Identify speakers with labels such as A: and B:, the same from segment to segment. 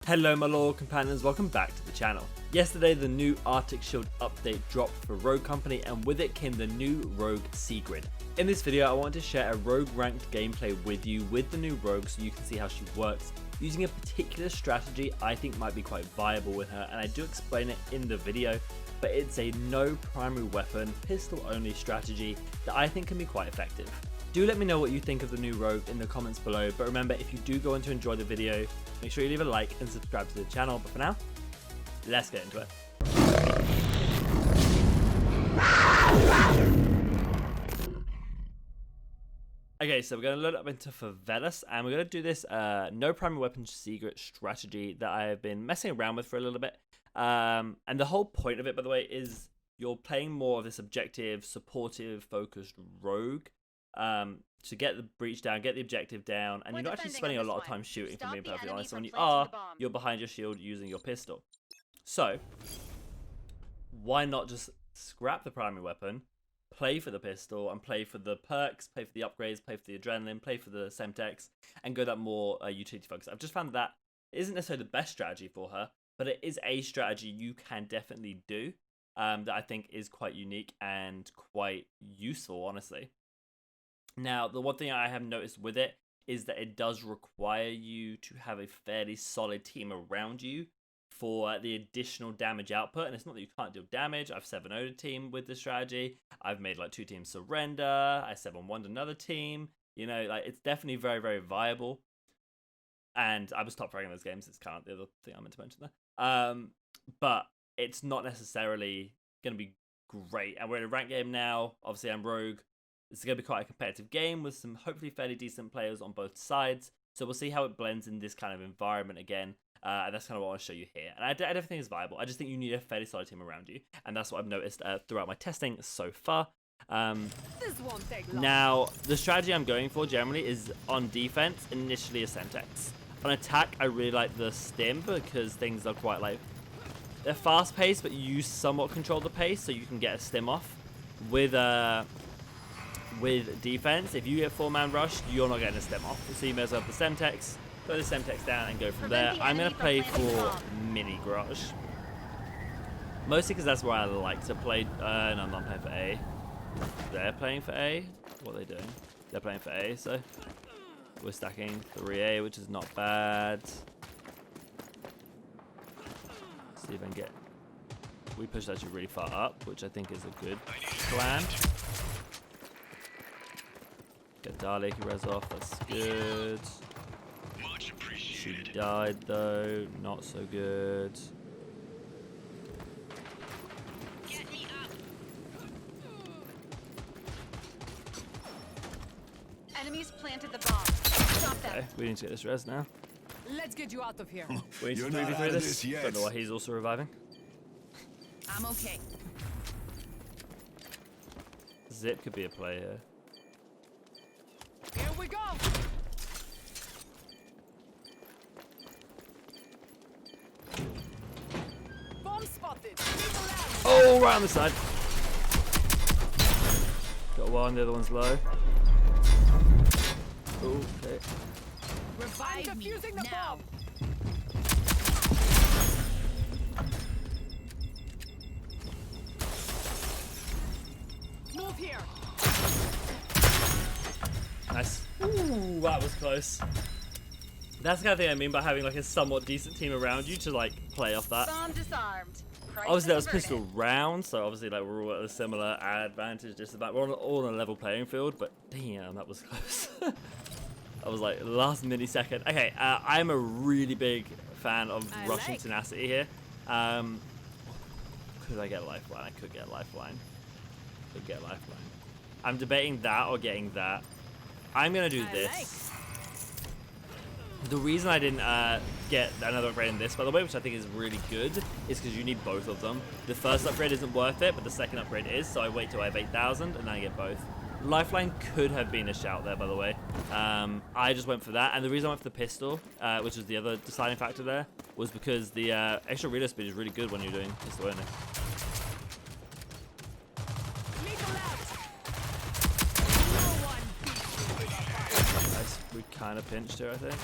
A: Hello my loyal companions, welcome back to the channel. Yesterday the new Arctic Shield update dropped for Rogue Company, and with it came the new Rogue Sigrid. In this video I want to share a Rogue ranked gameplay with you with the new Rogue so you can see how she works, using a particular strategy I think might be quite viable with her, and I do explain it in the video, but it's a no primary weapon, pistol only strategy that I think can be quite effective. Do let me know what you think of the new Rogue in the comments below, but remember, if you do go on to enjoy the video, make sure you leave a like and subscribe to the channel. But for now, let's get into it. Okay, so we're going to load up into Favelas, and we're going to do this no primary weapon secret strategy that I have been messing around with for a little bit. And the whole point of it, by the way, is you're playing more of this objective, supportive, focused rogue. To get the breach down, get the objective down, and you're not actually spending a lot of time shooting, for being perfectly honest. So when you are, you're behind your shield using your pistol. So why not just scrap the primary weapon, play for the pistol, and play for the perks, play for the upgrades, play for the adrenaline, play for the Semtex, and go that more utility focus. I've just found that isn't necessarily the best strategy for her, but it is a strategy you can definitely do that I think is quite unique and quite useful, honestly. Now, the one thing I have noticed with it is that it does require you to have a fairly solid team around you for the additional damage output. And it's not that you can't deal damage. I've 7-0'd a team with this strategy. I've made like 2 teams surrender. I 7-1'd another team. You know, like it's definitely very, very viable. And I was top fragging those games. It's kind of the other thing I meant to mention there. But it's not necessarily going to be great. And we're in a ranked game now. Obviously, I'm Rogue. This is going to be quite a competitive game with some hopefully fairly decent players on both sides. So we'll see how it blends in this kind of environment again. And that's kind of what I want to show you here. And I don't think it's viable. I just think you need a fairly solid team around you. And that's what I've noticed throughout my testing so far.
B: This won't take long.
A: Now, the strategy I'm going for generally is on defense, initially a Semtex. On attack, I really like the stim because things are quite like... they're fast paced, but you somewhat control the pace so you can get a stim off. With defense, if you get 4-man rush, you're not getting a stem off. So you may as well have the Semtex, throw the Semtex down and go from there. I'm going to play for mini garage. Mostly because that's where I like to play. No, I'm not playing for A. They're playing for A. What are they doing? They're playing for A, so we're stacking 3A, which is not bad. See if I can get... we pushed actually really far up, which I think is a good plan. Get Dalek res off, that's good. She died though, not so good.
B: Get me up. Enemies planted the bomb. Stop them.
A: Okay, we need to get this res now.
B: Let's get you out of here.
A: We need to 3v3 this. Don't know why he's also reviving.
B: I'm okay.
A: Zip could be a play here.
B: Here we go. Bomb spotted.
A: Oh, right on the side. Got one, the other one's low. Okay.
B: Revive defusing the bomb. Move here.
A: Nice. Ooh, that was close. That's the kind of thing I mean by having like a somewhat decent team around you to like play off that.
B: Bomb disarmed.
A: Obviously that was pistol round, so obviously like we're all at a similar advantage, just about we're all on a level playing field, but damn, that was close. That was like the last millisecond. Okay, I'm a really big fan of Russian tenacity here. Could I get a lifeline? I could get a lifeline. Could get a lifeline. I'm debating that or getting that. I'm gonna do this. The reason I didn't get another upgrade in this, by the way, which I think is really good, is because you need both of them. The first upgrade isn't worth it, but the second upgrade is, so I wait till I have 8,000 and then I get both. Lifeline could have been a shout there, by the way. I just went for that, and the reason I went for the pistol, which was the other deciding factor there, was because the extra reload speed is really good when you're doing pistol only. We kind of pinched her, I think.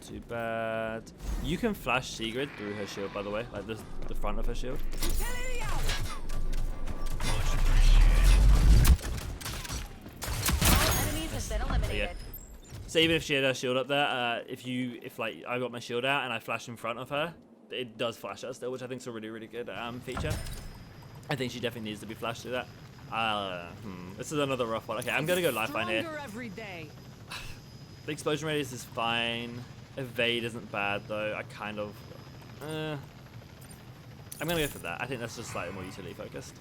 A: too bad. You can flash Sigrid through her shield, by the way, like the front of her shield.
B: Utility out.
C: All enemies have been eliminated.
A: Yeah. So even if she had her shield up there, if like I got my shield out and I flash in front of her, it does flash her still, which I think is a really, really good feature. I think she definitely needs to be flashed through that. This is another rough one. Okay, I'm gonna go lifeline here.
B: Stronger every day.
A: The explosion radius is fine. Evade isn't bad though. I kind of, I'm gonna go for that. I think that's just slightly more utility focused.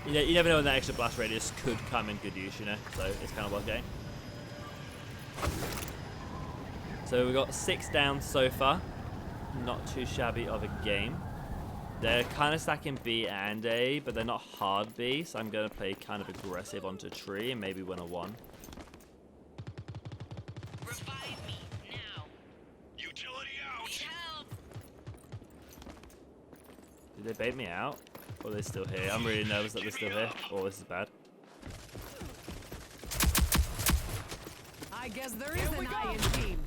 A: You know, you never know when that extra blast radius could come in good use, you know. So it's kind of worth getting. So we got 6 down so far. Not too shabby of a game. They're kind of stacking B and A, but they're not hard B, so I'm going to play kind of aggressive onto tree and maybe win a 1.
C: Revive me now.
D: Utility out.
C: Help.
A: Did they bait me out? Or are they still here? I'm really nervous that they're still here. Oh, this is bad.
B: I guess there is an I in team.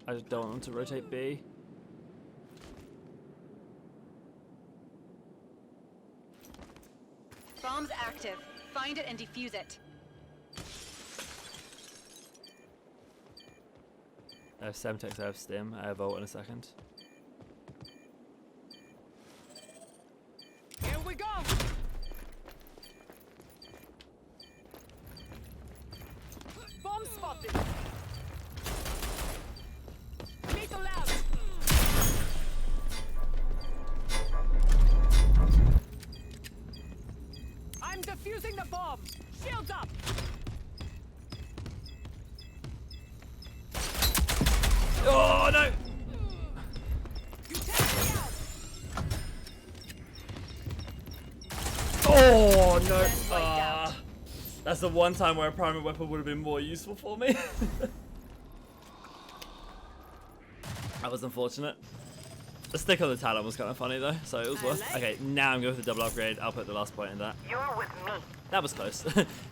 A: I just don't want them to rotate B.
C: Bomb's active. Find it and defuse it.
A: I have Semtex, I have Stim, I have ult in a second.
B: Here we go. Bomb spotted. Lethal out. I'm defusing the bomb. Shields up.
A: Oh no!
B: Utility out.
A: Oh no!
C: Wiped out.
A: That's the one time where a primary weapon would have been more useful for me. That was unfortunate. The stick on the talent was kind of funny though, so it was worth. Okay, now I'm going for the double upgrade. I'll put the last point in that.
E: You're with me.
A: That was close.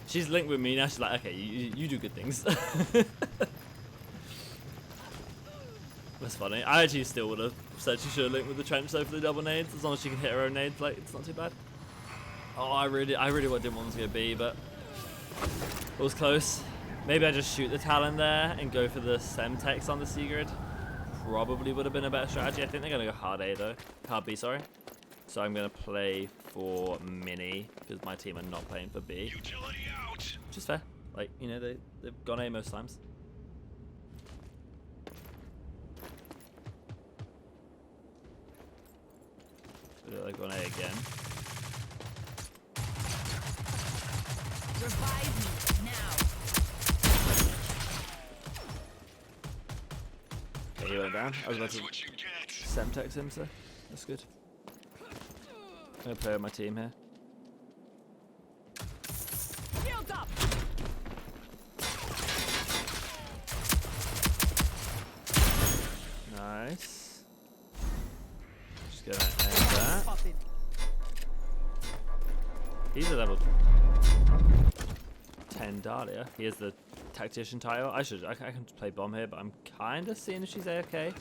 A: She's linked with me now. She's like, okay, you do good things. That's funny. I actually still would have said she should have linked with the trench though for the double nades, as long as she can hit her own nades. Like, it's not too bad. Oh, I really didn't want them to go B, but it was close. Maybe I just shoot the Talon there and go for the Semtex on the Sigrid. Probably would have been a better strategy. I think they're gonna go hard A though. Hard B, sorry. So I'm gonna play for mini because my team are not playing for B.
D: Utility out.
A: Which is fair. Like, you know, they've gone A most times. They've gone A again.
B: Revive me now.
A: Okay, he went down. I was about to
D: That's what you get.
A: Semtex him, so that's good. I'm gonna play with my team here.
B: Shields up.
A: Nice. Just gonna end that.
B: Spotted.
A: He's a level 10 Dahlia. He has the tactician title. I can play bomb here, but I'm kind of seeing if she's AFK.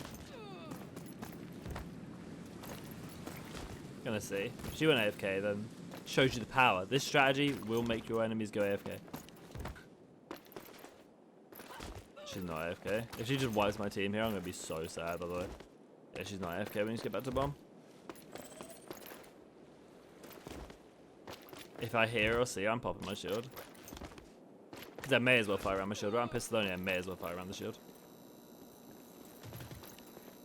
A: Gonna see. If she went AFK, then shows you the power. This strategy will make your enemies go AFK. She's not AFK. If she just wipes my team here, I'm gonna be so sad, by the way. Yeah, she's not AFK. We need to get back to bomb. If I hear or see her, I'm popping my shield. Because I may as well fire around my shield. Right, I'm pistol only, I may as well fire around the shield.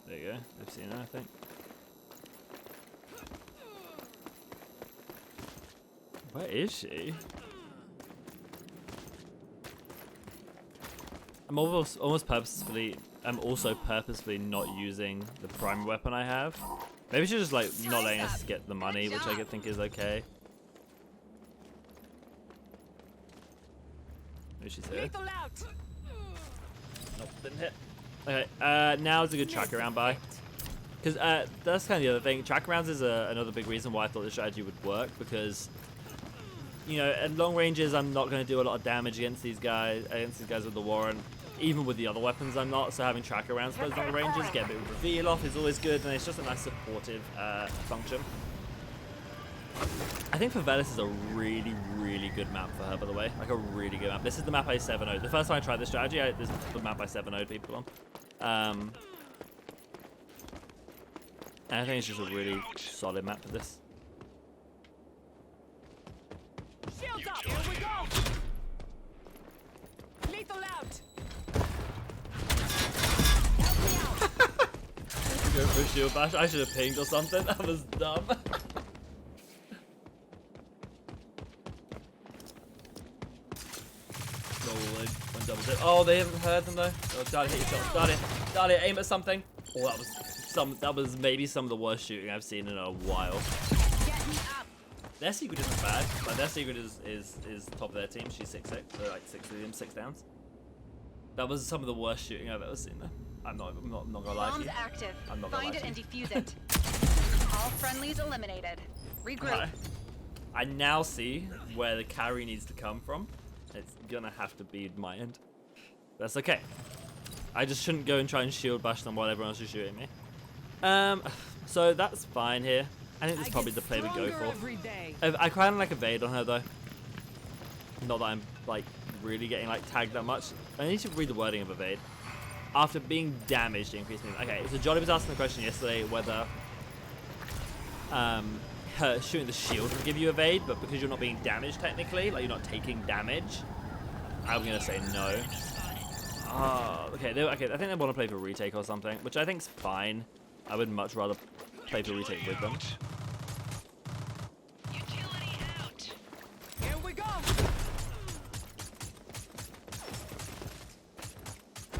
A: There you go. I've seen her, I think. Where is she? I'm almost purposefully. I'm also purposefully not using the primary weapon I have. Maybe she's just like not letting us get the money, which I think is okay. Maybe she's here.
B: Lethal out.
A: Nope, didn't hit. Okay, now is a good track around by. Because that's kind of the other thing. Track rounds is another big reason why I thought the strategy would work. Because, you know, at long ranges, I'm not going to do a lot of damage against these guys with the Warren. Even with the other weapons, I'm not. So having tracker rounds for those long ranges, get a bit of reveal off is always good. And it's just a nice supportive function. I think Favelas is a really, really good map for her, by the way. Like a really good map. This is the map I 7-0'd. The first time I tried this strategy, this is the map I 7-0'd people on. And I think it's just a really solid map for this.
B: Shields up. Here we go. Lethal out. Help me out.
A: Go for a shield bash. I should have pinged or something. That was dumb. Oh, they haven't heard them though. Oh, Dahlia, hit your shot. Dahlia, aim at something. Oh, that was maybe some of the worst shooting I've seen in a while.
B: Get me up.
A: Their secret isn't bad. Like their secret is top of their team. She's 6-6, so like 6 of them, 6 downs. That was some of the worst shooting I've ever seen though. I'm not gonna lie to
C: Bomb's
A: you.
C: active.
A: I'm not gonna
C: Find
A: lie
C: it
A: to
C: and
A: you.
C: defuse it. All friendlies eliminated. Regroup.
A: Right. I now see where the carry needs to come from. It's gonna have to be my end. That's okay. I just shouldn't go and try and shield bash them while everyone else is shooting me. So that's fine here. I think this is probably the play we go for. I kind of like evade on her though. Not that I'm like really getting like tagged that much. I need to read the wording of evade. After being damaged, increase movement. Okay, so Jolly was asking the question yesterday whether her shooting the shield would give you evade, but because you're not being damaged technically, like you're not taking damage, I'm gonna say no. Okay, I think they want to play for retake or something, which I think's fine. I would much rather play for retake with them.
C: Utility out.
B: Here we go.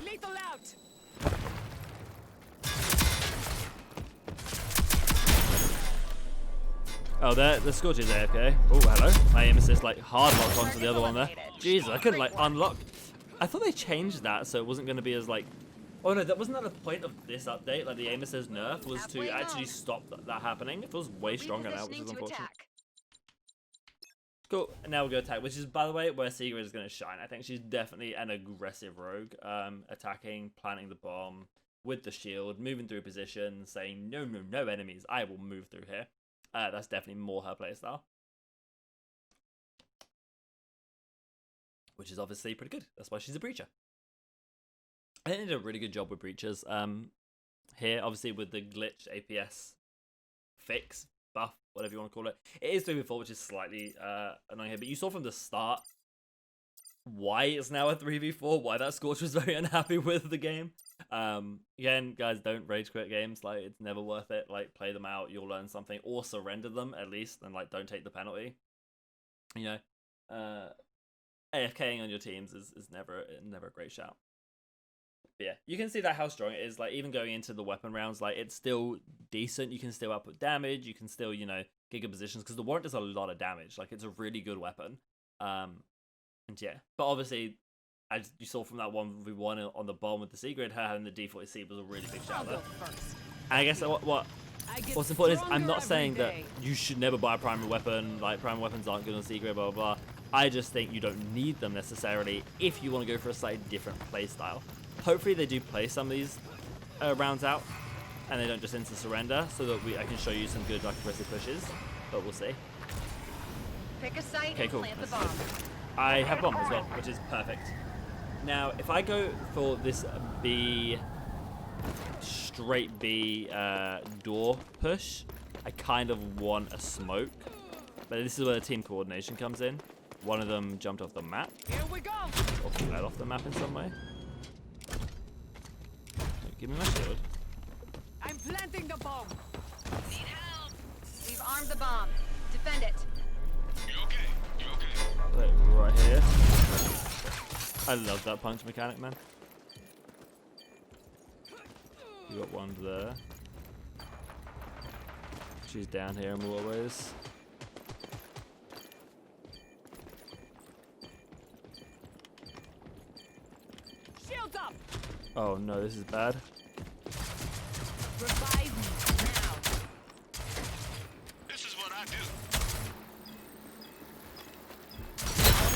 B: Lethal out.
A: Oh, the Scorch is AFK. Oh, hello. My aim assist like hard locked onto the other one there. Jesus, I couldn't like unlock. I thought they changed that so it wasn't going to be as like. Oh no, that wasn't that the point of this update. Like the aim assist nerf was to actually stop that happening. It feels way stronger now, which is unfortunate. Cool. And now we'll go attack, which is by the way where Sigrid is going to shine. I think she's definitely an aggressive rogue, attacking, planting the bomb with the shield, moving through position, saying no enemies. I will move through here. That's definitely more her playstyle. Which is obviously pretty good. That's why she's a breacher. I think they did a really good job with breachers. Here, obviously with the glitch APS fix, buff, whatever you want to call it. It is 3v4, which is slightly annoying here. But you saw from the start why it's now a 3v4, why that Scorch was very unhappy with the game. Again, guys, don't rage quit games. Like, it's never worth it. Like, play them out, you'll learn something, or surrender them at least, and like don't take the penalty. You know, AFKing on your teams is never a great shout. But yeah, you can see that how strong it is. Like, even going into the weapon rounds, like it's still decent. You can still output damage. You can still, you know, get good positions because the Warrant does a lot of damage. Like, it's a really good weapon. And yeah, but obviously, as you saw from that 1v1 on the bomb with the Sigrid, her having the D40C was a really big shout there. And I guess what's important is I'm not saying that you should never buy a primary weapon. Like, primary weapons aren't good on Sigrid, blah blah blah. I just think you don't need them necessarily if you want to go for a slightly different playstyle. Hopefully they do play some of these rounds out, and they don't just instant surrender, so that I can show you some good like aggressive pushes. But we'll see.
C: Pick a site
A: Okay,
C: and
A: cool.
C: plant the
A: That's
C: bomb.
A: good. I have bomb as well, which is perfect. Now, if I go for this B, straight B door push, I kind of want a smoke. But this is where the team coordination comes in. One of them jumped off the map.
B: Here we go.
A: Or fled off the map in some way. Give me my shield.
B: I'm planting the bomb.
C: Need help. We've armed the bomb. Defend it.
D: You okay? You okay?
A: Like, right here. I love that punch mechanic, man. You got one there. She's down here in waterways.
B: Shields up.
A: Oh no, this is bad.
B: Revive me now.
D: This is what I do.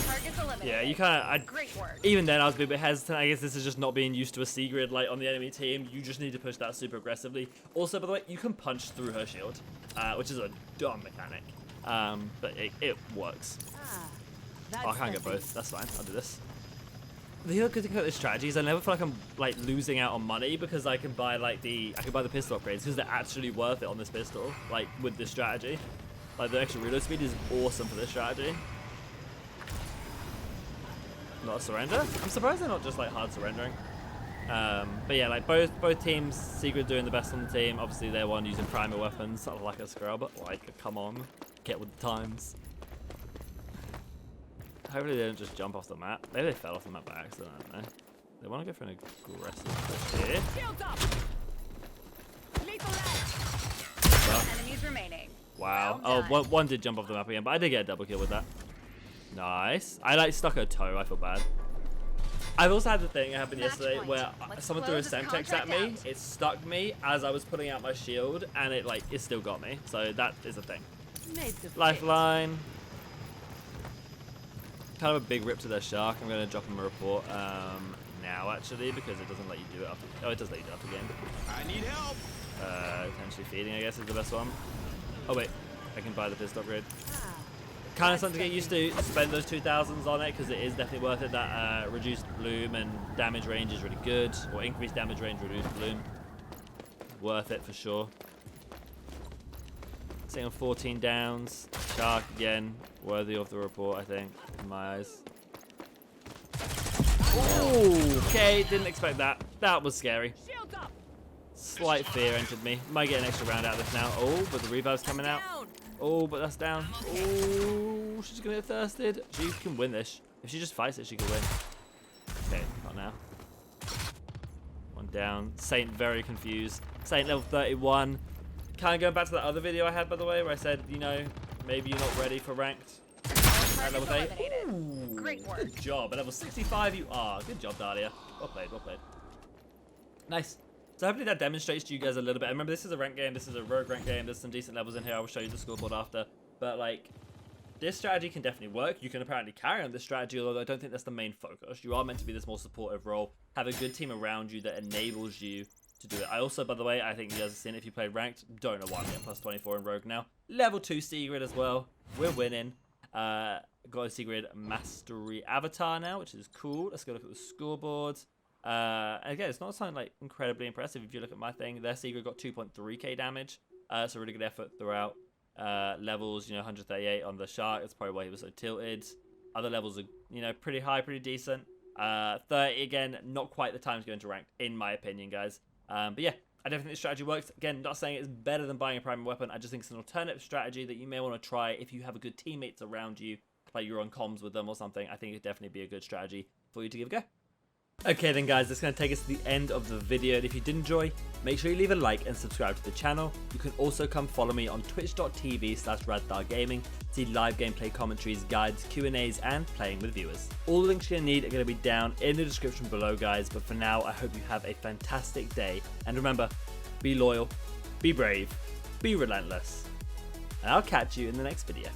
C: Targets eliminated.
A: Yeah, you kind of.
C: Great work.
A: Even then, I was a bit hesitant. I guess this is just not being used to a Sigrid like on the enemy team. You just need to push that super aggressively. Also, by the way, you can punch through her shield, which is a dumb mechanic, but it works.
B: That's
A: Oh, I can't get
B: nothing.
A: both. That's fine. I'll do this. The other good thing about this strategy is I never feel like I'm like losing out on money because I can buy like I can buy the pistol upgrades because they're actually worth it on this pistol. Like with this strategy, like the extra reload speed is awesome for this strategy. Not a surrender. I'm surprised they're not just like hard surrendering. But yeah, like both teams, Sigrid doing the best on the team. Obviously, they're one using primer weapons, sort of like a scrub. Like, come on, get with the times. Hopefully, they don't just jump off the map. Maybe they fell off the map by accident. I don't know. They want to go for an aggressive push here.
B: Shields up. Lethal edge.
C: Enemies remaining.
A: Wow.
C: Well
A: Oh,
C: done.
A: one did jump off the map again, but I did get a double kill with that. Nice. I like stuck her toe. I feel bad. I've also had the thing happen
C: Match
A: yesterday
C: point.
A: where
C: Let's
A: someone threw a
C: close this
A: semtex at
C: contract
A: me.
C: out.
A: It stuck me as I was putting out my shield, and it still got me. So that is a thing.
B: Made the fit.
A: Lifeline. Kind of a big rip to their shark. I'm going to drop them a report now, actually, because it doesn't let you do it after. Oh, it does let you do it after game.
D: I need help.
A: Potentially feeding, I guess, is the best one. Oh, wait. I can buy the pistol upgrade.
B: Ah,
A: Kind of something to get used to. Spend those 2000s on it because it is definitely worth it. That reduced bloom and damage range is really good. Or increased damage range, reduced bloom. Worth it for sure. Sitting on 14 downs. Shark again. Worthy of the report, I think, in my eyes. Ooh, okay, didn't expect that. That was scary.
B: Shields up.
A: Slight fear entered me. Might get an extra round out of this now. Oh, but the revive's coming out.
B: Down.
A: Oh, but that's down. Oh, she's gonna get thirsted. She can win this. If she just fights it, she can win. Okay, not now. One down. Saint very confused. Saint level 31. Kind of going back to that other video I had, by the way, where I said, you know, maybe you're not ready for ranked at level 8.
C: Eliminated.
A: Ooh,
C: Great work.
A: Good job. At level 65 you are. Good job, Dahlia. Well played, well played. Nice. So hopefully that demonstrates to you guys a little bit. Remember, this is a ranked game. This is a rogue ranked game. There's some decent levels in here. I will show you the scoreboard after. But, like, this strategy can definitely work. You can apparently carry on this strategy, although I don't think that's the main focus. You are meant to be this more supportive role. Have a good team around you that enables you to do it. I also, by the way, I think you guys have seen, if you played ranked, don't know why I'm getting plus 24 in rogue now. Level 2 Sigrid as well. We're winning. Got a Sigrid Mastery Avatar now, which is cool. Let's go look at the scoreboard. And again, it's not something like incredibly impressive. If you look at my thing, their Sigrid got 2.3k damage. So really good effort throughout. Levels, 138 on the shark. That's probably why he was so tilted. Other levels are, pretty high, pretty decent. 30 again, not quite the time to go into ranked, in my opinion, guys. But yeah, I definitely think the strategy works. Again, not saying it's better than buying a primary weapon. I just think it's an alternative strategy that you may want to try if you have a good teammates around you, like you're on comms with them or something. I think it'd definitely be a good strategy for you to give a go. Okay then guys, that's going to take us to the end of the video, and if you did enjoy, make sure you leave a like and subscribe to the channel. You can also come follow me on twitch.tv/Radthar Gaming to see live gameplay commentaries, guides, Q&As and playing with viewers. All the links you're going to need are going to be down in the description below, guys, but for now I hope you have a fantastic day, and remember, be loyal, be brave, be relentless, and I'll catch you in the next video.